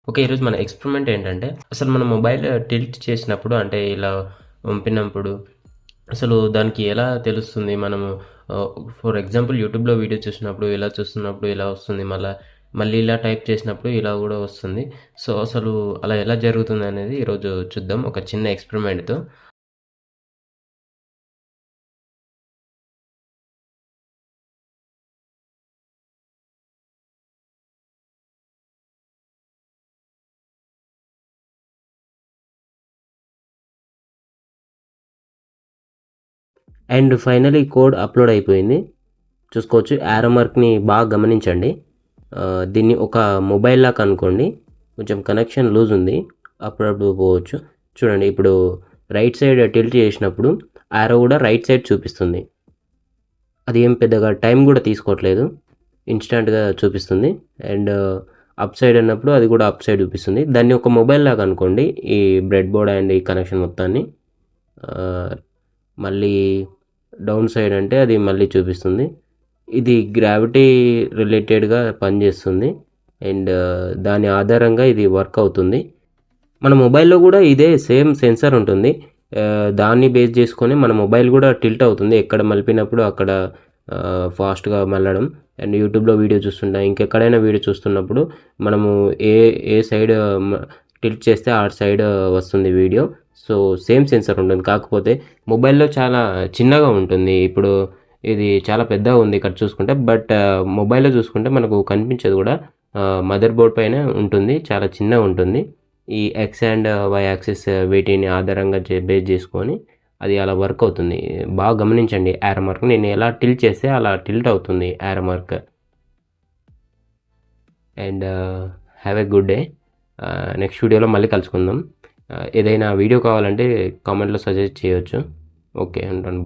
Okay. ఈరోజు మన experiment ఏంటంటే, అసలు మన మొబైల్ టిల్ట్ చేసినప్పుడు అంటే ఇలా వంపినప్పుడు అసలు దానికి ఎలా తెలుస్తుంది? మనము ఆహ్, ఫర్ ఎగ్జాంపుల్ యూట్యూబ్‌లో వీడియో చూసినప్పుడు ఇలా చూస్తున్నప్పుడు ఇలా వస్తుంది. మళ్ళీ ఇలా టైప్ చేసినప్పుడు ఇలా గూడా వస్తుంది. సో, అసలు అలా ఎలా జరుగుతుందనేది ఈరోజు చూద్దాం ఒక చిన్న ఎక్స్‌పెరిమెంట్‌తో. అండ్ ఫైనల్లీ కోడ్ అప్‌లోడ్ అయిపోయింది. చూసుకోవచ్చు. యారో మార్క్‌ని బాగా గమనించండి. దీన్ని ఒక మొబైల్ లాగా అనుకోండి. కొంచెం కనెక్షన్ లూజ్ ఉంది. అప్పుడప్పుడు పోవచ్చు. చూడండి ఇప్పుడు రైట్ సైడ్ టిల్ట్ చేసినప్పుడు యారో కూడా రైట్ సైడ్ చూపిస్తుంది. అది ఏం పెద్దగా టైం కూడా తీసుకోవట్లేదు. ఇన్‌స్టాంట్‌గా చూపిస్తుంది. అండ్ అప్ సైడ్ అన్నప్పుడు అది కూడా అప్ సైడ్ చూపిస్తుంది. దాన్ని ఒక మొబైల్ లాగా అనుకోండి. ఈ బ్రెడ్ బోర్డ్ అండ్ ఈ కనెక్షన్ మొత్తాన్ని. ఆహ్, మళ్ళీ డౌన్ సైడ్ అంటే అది మళ్ళీ చూపిస్తుంది. ఇది గ్రావిటీ రిలేటెడ్‌గా పనిచేస్తుంది. అండ్ దాని ఆధారంగా ఇది వర్క్ అవుతుంది. మన మొబైల్‌లో గూడా ఇదే సేమ్ సెన్సార్ ఉంటుంది. దాన్ని బేస్ చేసుకొని మన మొబైల్ గూడా టిల్ట్ అవుతుంది. ఎక్కడ మలిపినప్పుడు అక్కడ ఫాస్ట్‌గా మళ్ళడం. అండ్ యూట్యూబ్‌లో వీడియో చూస్తుంటా, ఇంకెక్కడైనా వీడియో చూస్తున్నప్పుడు మనము ఏ ఏ సైడ్ మ టిల్ట్ చేస్తే ఆ సైడ్ వస్తుంది వీడియో. సో, సేమ్ సెన్సార్ ఉంటుంది. కాకపోతే మొబైల్‌లో చాలా చిన్నగా ఉంటుంది. ఇప్పుడు ఇది చాలా పెద్దగా ఉంది ఇక్కడ చూసుకుంటే. బట్ మొబైల్‌లో చూసుకుంటే మనకు కనిపించదు గూడా. మదర్ బోర్డ్ పైనే ఉంటుంది. చాలా చిన్నగుంటుంది. ఈ ఎక్స్ అండ్ వై యాక్సిస్ వీటిని ఆధారంగా బేస్ చేసుకొని అది అలా వర్క్ అవుతుంది. బాగా గమనించండి యారో మార్క్. నేను ఎలా టిల్ట్ చేస్తే అలా టిల్ట్ అవుతుంది arrow mark. And have a good day. Next వీడియోలో మళ్ళీ కలుసుకుందాం. ఏదైనా వీడియో కావాలంటే కామెంట్‌లో సజెస్ట్ చేయొచ్చు. ఓకే. ఉంటాను.